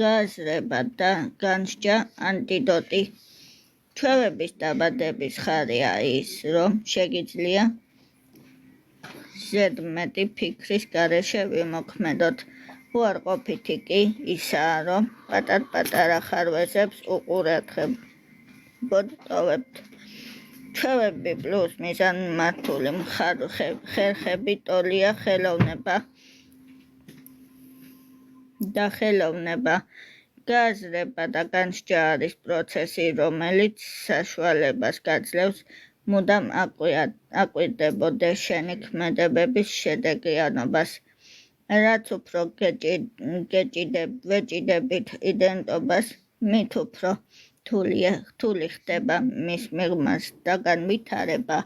გააზრება და განსჯა ანტიდოტი. ჩვევების დაბადების ხარია ის, რომ შეგიძლია ზედმეტი ფიქრის გარეშე ვიმოქმედოთ. უარყოფითი კი ისაა, რომ პატარ-პატარა ხარვეზებს უყურადღებოდ ტოვებთ. ჩვევები პლუს მიზანმიმართული ხერხები ტოლია ხელოვნება და ხელოვნება. გააზრება და განსჯა არის პროცესი, რომელიც საშუალებას გაძლევს მუდამ აკვირდებოდე შენი ქმედებების შედეგიანობას. რაც უფრო ვეჭიდებით იდენტობას, მით უფრო რთული ხდება მის მიღმას და განვითარება.